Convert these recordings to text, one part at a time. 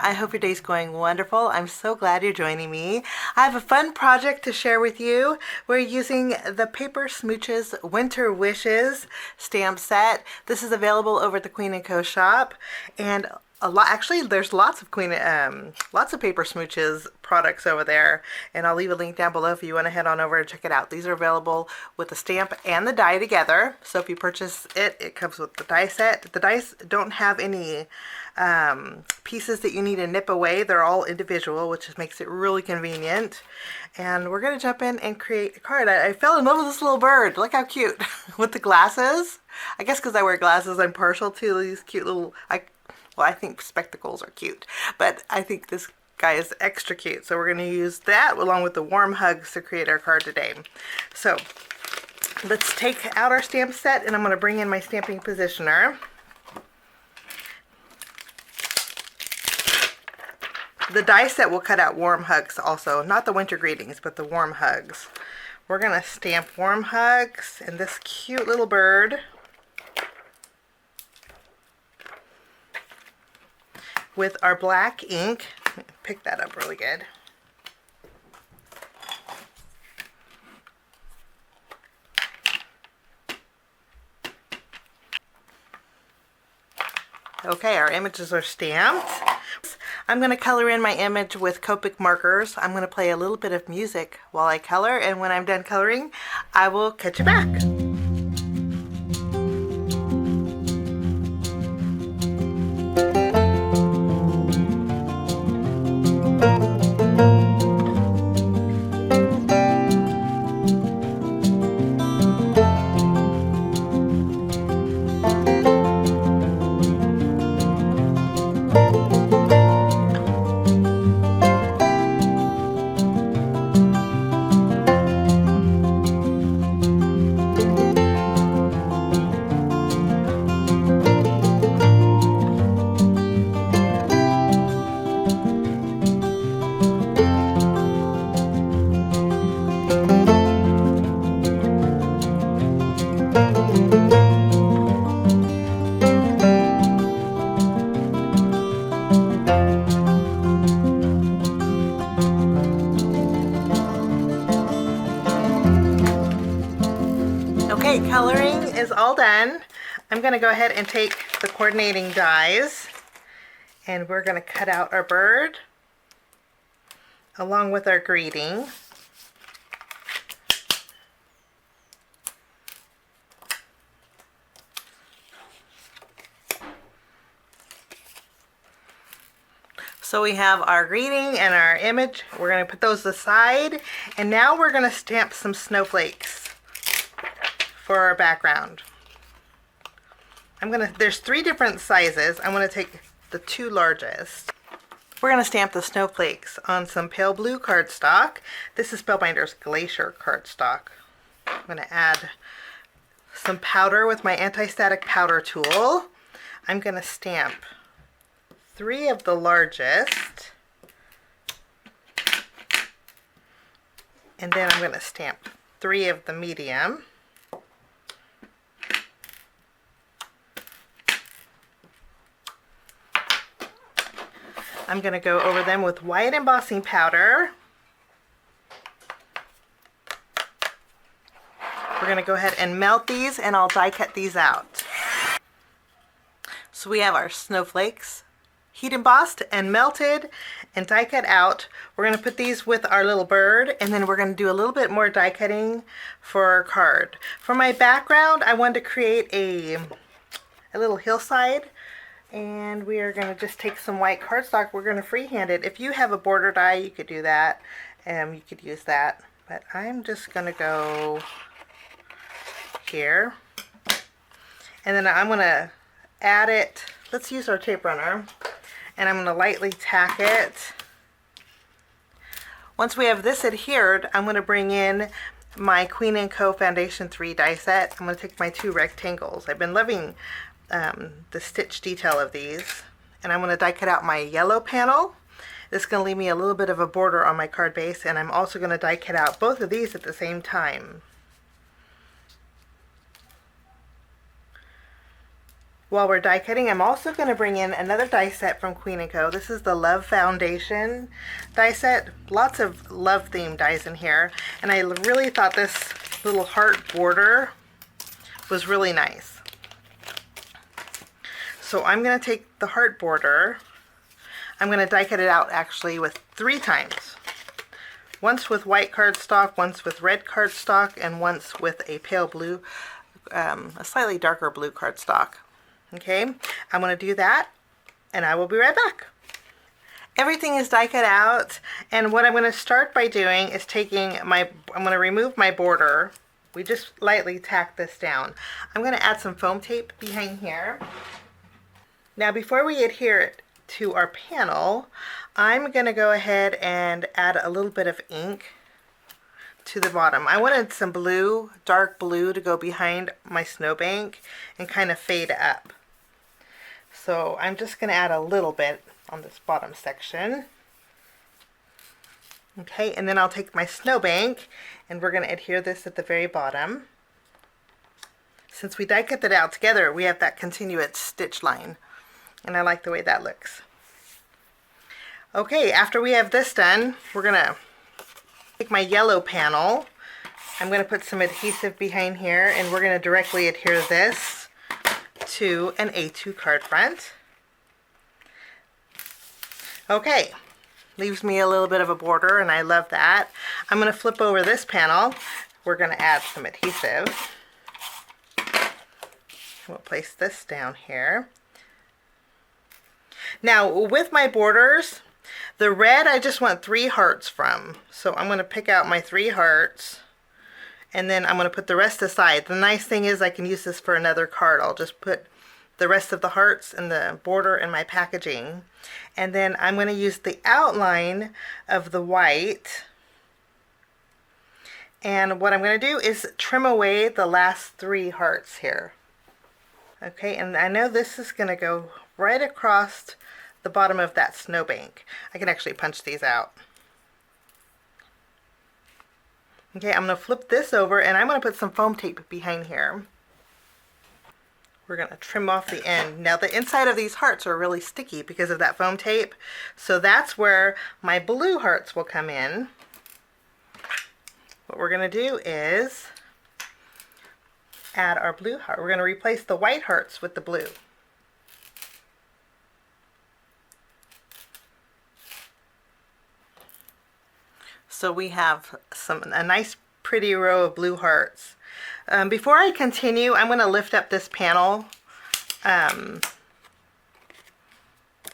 there. I hope your day's going wonderful. I'm so glad you're joining me. I have a fun project to share with you. We're using the Paper Smooches Winter Wishes stamp set. This is available over at the Queen & Co shop, and actually there's lots of Paper Smooches products over there, and I'll leave a link down below if you want to head on over and check it out. These are available with the stamp and the die together, so if you purchase it, it comes with the die set. The dies don't have any pieces that you need to nip away. They're all individual, which just makes it really convenient. And we're going to jump in and create a card. I fell in love with this little bird. Look how cute with the glasses. I guess because I wear glasses, I'm partial to these cute little, well, I think spectacles are cute, but I think this guy is extra cute. So we're going to use that along with the warm hugs to create our card today. So let's take out our stamp set, and I'm going to bring in my stamping positioner. The die set will cut out warm hugs also, not the winter greetings, but the warm hugs. We're going to stamp warm hugs and this cute little bird with our black ink. Pick that up really good. Okay, our images are stamped. I'm going to color in my image with Copic markers. I'm going to play a little bit of music while I color, and when I'm done coloring, I will catch you back. Okay, coloring is all done. I'm going to go ahead and take the coordinating dies, and we're going to cut out our bird along with our greeting. So we have our greeting and our image. We're going to put those aside, and now we're going to stamp some snowflakes for our background. There's 3 different sizes. I'm going to take the 2 largest. We're going to stamp the snowflakes on some pale blue cardstock. This is Spellbinder's Glacier cardstock. I'm going to add some powder with my Antistatic powder tool. I'm going to stamp 3 of the largest, and then I'm going to stamp 3 of the medium. I'm going to go over them with white embossing powder. We're going to go ahead and melt these, and I'll die cut these out. So we have our snowflakes heat embossed and melted and die cut out. We're going to put these with our little bird, and then we're going to do a little bit more die cutting for our card. For my background, I wanted to create a little hillside. And we are going to just take some white cardstock. We're going to freehand it. If you have a border die, you could do that. You could use that. But I'm just going to go here. And then I'm going to add it. Let's use our tape runner. And I'm going to lightly tack it. Once we have this adhered, I'm going to bring in my Queen & Co. Foundation 3 die set. I'm going to take my 2 rectangles. I've been loving the stitch detail of these, and I'm going to die cut out my yellow panel. This is going to leave me a little bit of a border on my card base, and I'm also going to die cut out both of these at the same time. While we're die cutting, I'm also going to bring in another die set from Queen & Co. This is the Love Foundation die set. Lots of love themed dies in here. And I really thought this little heart border was really nice. So I'm going to take the heart border. I'm going to die cut it out actually with 3 times. Once with white cardstock, once with red cardstock, and once with a pale blue, a slightly darker blue cardstock. Okay, I'm going to do that, and I will be right back. Everything is die cut out, and what I'm going to start by doing is I'm going to remove my border. We just lightly tack this down. I'm going to add some foam tape behind here. Now before we adhere it to our panel, I'm going to go ahead and add a little bit of ink to the bottom. I wanted some blue, dark blue, to go behind my snowbank and kind of fade up. So I'm just going to add a little bit on this bottom section. Okay, and then I'll take my snowbank and we're going to adhere this at the very bottom. Since we die cut it out together, we have that continuous stitch line, and I like the way that looks. Okay, after we have this done, we're going to take my yellow panel. I'm going to put some adhesive behind here, and we're going to directly adhere this to an A2 card front. Okay, leaves me a little bit of a border, and I love that. I'm going to flip over this panel. We're going to add some adhesive. We'll place this down here. Now, with my borders, the red I just want 3 hearts from. So I'm going to pick out my 3 hearts, and then I'm going to put the rest aside. The nice thing is I can use this for another card. I'll just put the rest of the hearts in the border in my packaging. And then I'm going to use the outline of the white. And what I'm going to do is trim away the last 3 hearts here. Okay, and I know this is going to go right across the bottom of that snowbank. I can actually punch these out. Okay, I'm going to flip this over, and I'm going to put some foam tape behind here. We're going to trim off the end. Now the inside of these hearts are really sticky because of that foam tape, so that's where my blue hearts will come in. What we're going to do is add our blue heart. We're going to replace the white hearts with the blue. So we have a nice pretty row of blue hearts. Before I continue, I'm going to lift up this panel. And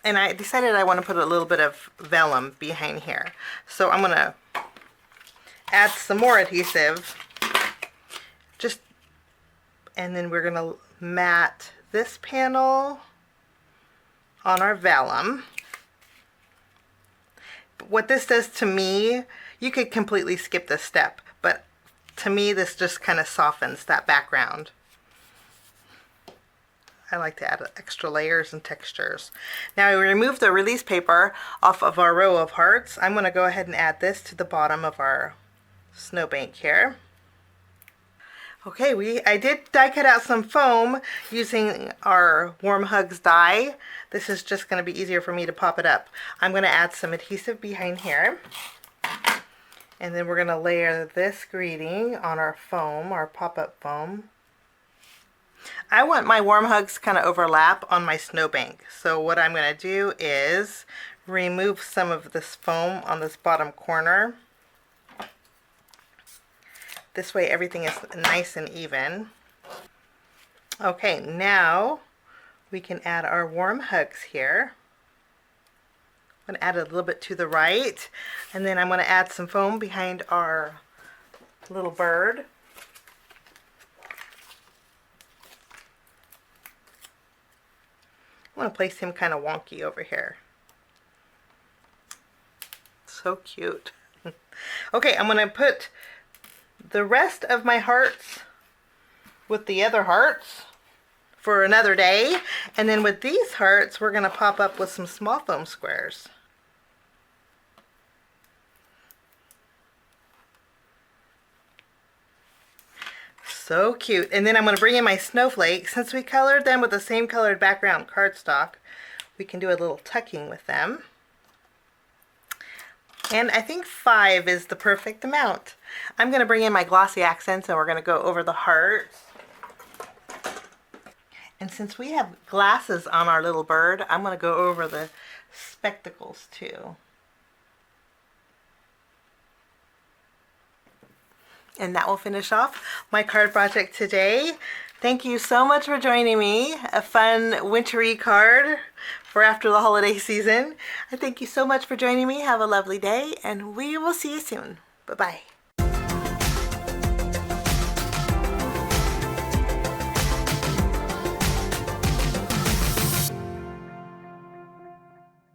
I decided I want to put a little bit of vellum behind here. So I'm going to add some more adhesive. And then we're going to mat this panel on our vellum. What this does to me, you could completely skip this step, but to me this just kind of softens that background. I like to add extra layers and textures. Now I remove the release paper off of our row of hearts. I'm going to go ahead and add this to the bottom of our snowbank here. Okay, I did die cut out some foam using our Warm Hugs die. This is just going to be easier for me to pop it up. I'm going to add some adhesive behind here. And then we're going to layer this greeting on our foam, our pop-up foam. I want my Warm Hugs kind of overlap on my snowbank. So what I'm going to do is remove some of this foam on this bottom corner. This way everything is nice and even. Okay, now we can add our Warm Hugs here. I'm going to add a little bit to the right, and then I'm going to add some foam behind our little bird. I want to place him kind of wonky over here. So cute. Okay, I'm going to put the rest of my hearts with the other hearts for another day, and then with these hearts we're going to pop up with some small foam squares. So cute. And then I'm going to bring in my snowflakes. Since we colored them with the same colored background cardstock, we can do a little tucking with them. And I think 5 is the perfect amount. I'm going to bring in my Glossy Accents and we're going to go over the hearts. And since we have glasses on our little bird, I'm going to go over the spectacles too. And that will finish off my card project today. Thank you so much for joining me. A fun wintry card for after the holiday season. I thank you so much for joining me. Have a lovely day and we will see you soon. Bye-bye.